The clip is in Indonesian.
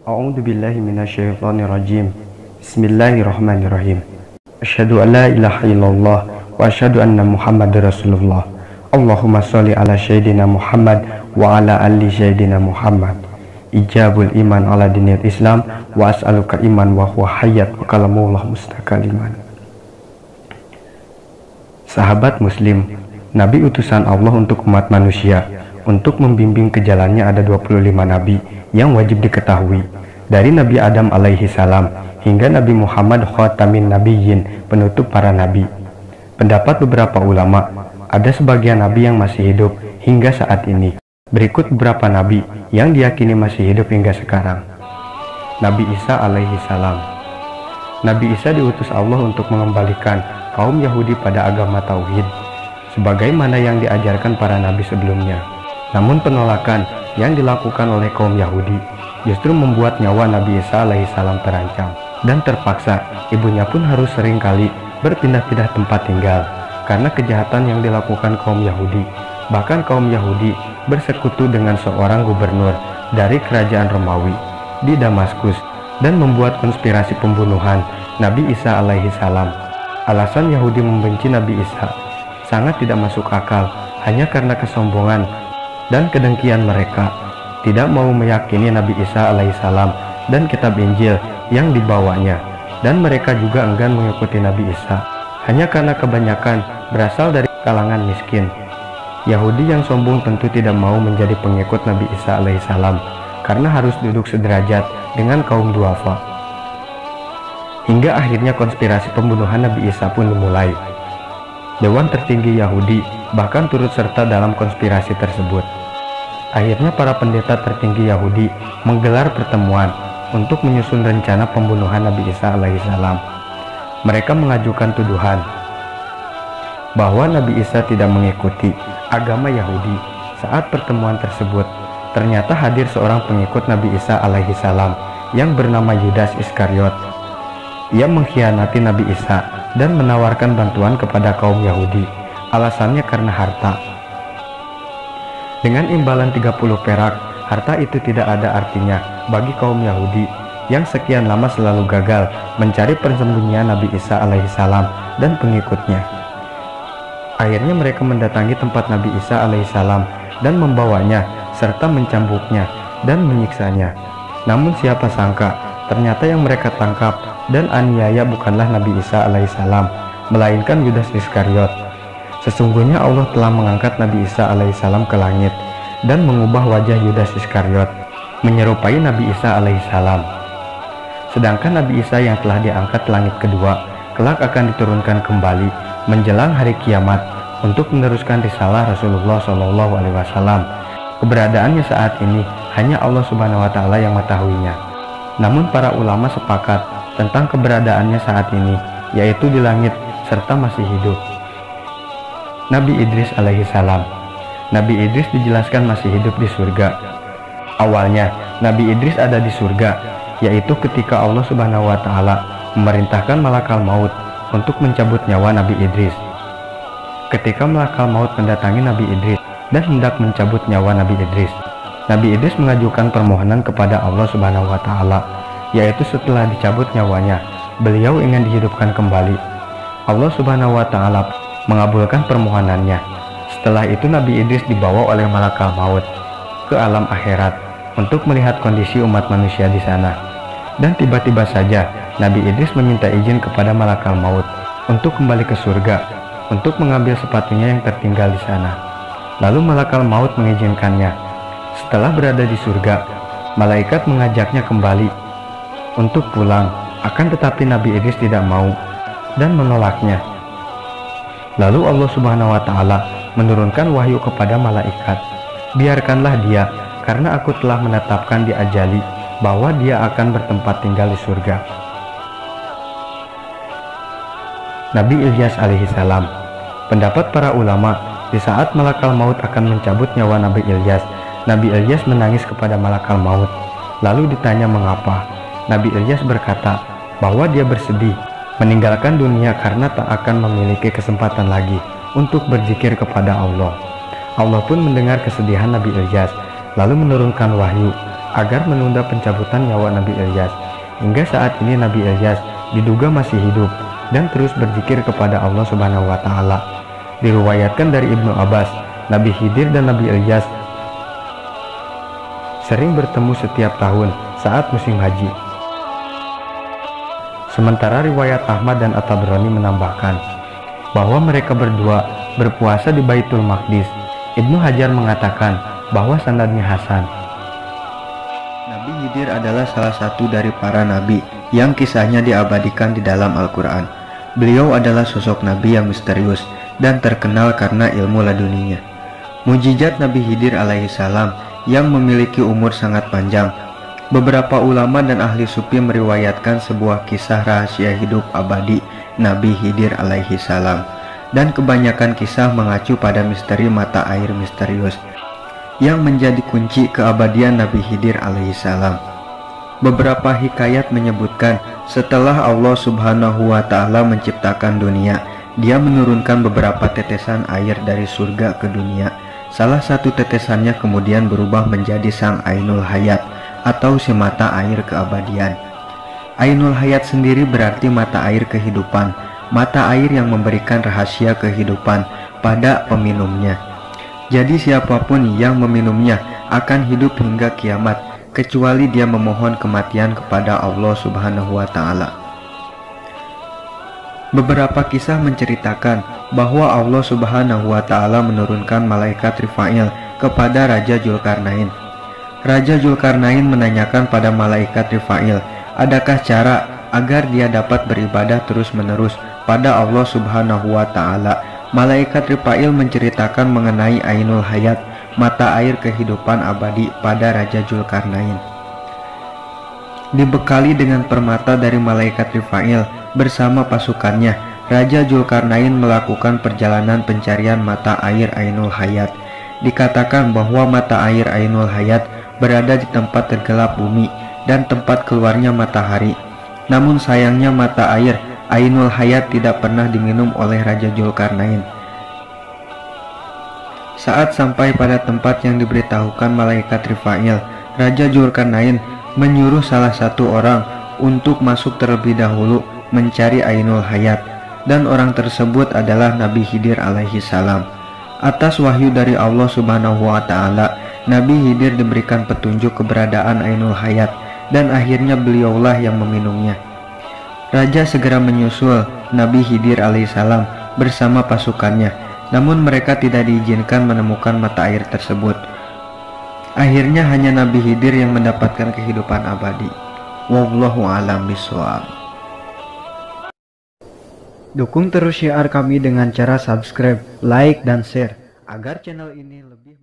A'udzu billahi minasyaitonir rajim. Bismillahirrahmanirrahim. Asyhadu an la ilaha illallah wa asyhadu anna Muhammadar Rasulullah. Allahumma sholli ala sayyidina Muhammad wa ala ali sayyidina Muhammad. Ijabul iman ala dinil Islam wa as'aluka iman wa huwa hayat wa kalamullah mustaqaliman. Sahabat muslim, Nabi utusan Allah untuk umat manusia. Untuk membimbing ke jalannya ada 25 nabi yang wajib diketahui, dari Nabi Adam alaihi salam hingga Nabi Muhammad khatamin nabiyyin, penutup para nabi. Pendapat beberapa ulama, ada sebagian nabi yang masih hidup hingga saat ini. Berikut beberapa nabi yang diyakini masih hidup hingga sekarang. Nabi Isa alaihi salam. Nabi Isa diutus Allah untuk mengembalikan kaum Yahudi pada agama tauhid, sebagaimana yang diajarkan para nabi sebelumnya. Namun penolakan yang dilakukan oleh kaum Yahudi justru membuat nyawa Nabi Isa alaihissalam terancam, dan terpaksa ibunya pun harus sering kali berpindah-pindah tempat tinggal karena kejahatan yang dilakukan kaum Yahudi. Bahkan kaum Yahudi bersekutu dengan seorang gubernur dari kerajaan Romawi di Damaskus dan membuat konspirasi pembunuhan Nabi Isa alaihissalam. Alasan Yahudi membenci Nabi Isa sangat tidak masuk akal, hanya karena kesombongan dan kedengkian mereka, tidak mau meyakini Nabi Isa alaihissalam dan kitab Injil yang dibawanya, dan mereka juga enggan mengikuti Nabi Isa hanya karena kebanyakan berasal dari kalangan miskin. Yahudi yang sombong tentu tidak mau menjadi pengikut Nabi Isa alaihissalam karena harus duduk sederajat dengan kaum duafa. Hingga akhirnya konspirasi pembunuhan Nabi Isa pun dimulai. Dewan tertinggi Yahudi bahkan turut serta dalam konspirasi tersebut. Akhirnya para pendeta tertinggi Yahudi menggelar pertemuan untuk menyusun rencana pembunuhan Nabi Isa alaihissalam. Mereka mengajukan tuduhan bahwa Nabi Isa tidak mengikuti agama Yahudi. Saat pertemuan tersebut, ternyata hadir seorang pengikut Nabi Isa alaihissalam yang bernama Yudas Iskariot. Ia mengkhianati Nabi Isa dan menawarkan bantuan kepada kaum Yahudi. Alasannya karena harta. Dengan imbalan 30 perak, harta itu tidak ada artinya bagi kaum Yahudi yang sekian lama selalu gagal mencari persembunyian Nabi Isa alaihissalam dan pengikutnya. Akhirnya mereka mendatangi tempat Nabi Isa alaihissalam dan membawanya serta mencambuknya dan menyiksanya. Namun siapa sangka, ternyata yang mereka tangkap dan aniaya bukanlah Nabi Isa alaihissalam, melainkan Yudas Iskariot. Sesungguhnya Allah telah mengangkat Nabi Isa alaihissalam ke langit dan mengubah wajah Yudas Iskariot menyerupai Nabi Isa alaihissalam. Sedangkan Nabi Isa yang telah diangkat ke langit kedua kelak akan diturunkan kembali menjelang hari kiamat untuk meneruskan risalah Rasulullah SAW. Keberadaannya saat ini hanya Allah Subhanahu wa Ta'ala yang mengetahuinya. Namun para ulama sepakat tentang keberadaannya saat ini, yaitu di langit serta masih hidup. Nabi Idris alaihissalam. Nabi Idris dijelaskan masih hidup di surga. Awalnya Nabi Idris ada di surga, yaitu ketika Allah Subhanahu wa Ta'ala memerintahkan malakal maut untuk mencabut nyawa Nabi Idris. Ketika malakal maut mendatangi Nabi Idris dan hendak mencabut nyawa Nabi Idris, Nabi Idris mengajukan permohonan kepada Allah Subhanahu wa Ta'ala, yaitu setelah dicabut nyawanya, beliau ingin dihidupkan kembali. Allah Subhanahu wa Ta'ala mengabulkan permohonannya. Setelah itu Nabi Idris dibawa oleh malakal maut ke alam akhirat untuk melihat kondisi umat manusia di sana. Dan tiba-tiba saja Nabi Idris meminta izin kepada malakal maut untuk kembali ke surga untuk mengambil sepatunya yang tertinggal di sana. Lalu malakal maut mengizinkannya. Setelah berada di surga, malaikat mengajaknya kembali untuk pulang, akan tetapi Nabi Idris tidak mau dan menolaknya. Lalu Allah Subhanahu wa Ta'ala menurunkan wahyu kepada malaikat, biarkanlah dia, karena aku telah menetapkan di ajali bahwa dia akan bertempat tinggal di surga. Nabi Ilyas alaihissalam. Pendapat para ulama, di saat malakal maut akan mencabut nyawa Nabi Ilyas, Nabi Ilyas menangis kepada malakal maut. Lalu ditanya mengapa. Nabi Ilyas berkata bahwa dia bersedih meninggalkan dunia karena tak akan memiliki kesempatan lagi untuk berzikir kepada Allah. Allah pun mendengar kesedihan Nabi Ilyas, lalu menurunkan wahyu agar menunda pencabutan nyawa Nabi Ilyas. Hingga saat ini Nabi Ilyas diduga masih hidup dan terus berzikir kepada Allah Subhanahu wa Ta'ala. Diriwayatkan dari Ibnu Abbas, Nabi Khidir dan Nabi Ilyas sering bertemu setiap tahun saat musim haji. Sementara riwayat Ahmad dan At-Tabrani menambahkan bahwa mereka berdua berpuasa di Baitul Maqdis. Ibnu Hajar mengatakan bahwa sanadnya hasan. Nabi Khidir adalah salah satu dari para nabi yang kisahnya diabadikan di dalam Al-Quran. Beliau adalah sosok nabi yang misterius dan terkenal karena ilmu laduninya. Mujizat Nabi Khidir alaihi salam yang memiliki umur sangat panjang. Beberapa ulama dan ahli sufi meriwayatkan sebuah kisah rahasia hidup abadi Nabi Khidir alaihi salam, dan kebanyakan kisah mengacu pada misteri mata air misterius yang menjadi kunci keabadian Nabi Khidir alaihi salam. Beberapa hikayat menyebutkan setelah Allah Subhanahu wa Ta'ala menciptakan dunia, Dia menurunkan beberapa tetesan air dari surga ke dunia. Salah satu tetesannya kemudian berubah menjadi sang Ainul Hayat atau si mata air keabadian. Ainul Hayat sendiri berarti mata air kehidupan, mata air yang memberikan rahasia kehidupan pada peminumnya. Jadi siapapun yang meminumnya akan hidup hingga kiamat, kecuali dia memohon kematian kepada Allah Subhanahu wa Ta'ala. Beberapa kisah menceritakan bahwa Allah Subhanahu wa Ta'ala menurunkan malaikat Rifa'il kepada Raja Dzulkarnain. Raja Dzulkarnain menanyakan pada malaikat Rifa'il, adakah cara agar dia dapat beribadah terus-menerus pada Allah Subhanahu wa Ta'ala? Malaikat Rifa'il menceritakan mengenai Ainul Hayat, mata air kehidupan abadi pada Raja Dzulkarnain. Dibekali dengan permata dari malaikat Rifa'il bersama pasukannya, Raja Dzulkarnain melakukan perjalanan pencarian mata air Ainul Hayat. Dikatakan bahwa mata air Ainul Hayat berada di tempat tergelap bumi dan tempat keluarnya matahari. Namun sayangnya mata air Ainul Hayat tidak pernah diminum oleh Raja Dzulkarnain. Saat sampai pada tempat yang diberitahukan malaikat Rifa'il, Raja Dzulkarnain menyuruh salah satu orang untuk masuk terlebih dahulu mencari Ainul Hayat, dan orang tersebut adalah Nabi Khidir alaihi salam. Atas wahyu dari Allah Subhanahu wa Ta'ala, Nabi Khidir diberikan petunjuk keberadaan Ainul Hayat, dan akhirnya beliaulah yang meminumnya. Raja segera menyusul Nabi Khidir alaihissalam bersama pasukannya, namun mereka tidak diizinkan menemukan mata air tersebut. Akhirnya hanya Nabi Khidir yang mendapatkan kehidupan abadi. Wallahu a'lam bishawab. Dukung terus syiar kami dengan cara subscribe, like, dan share agar channel ini lebih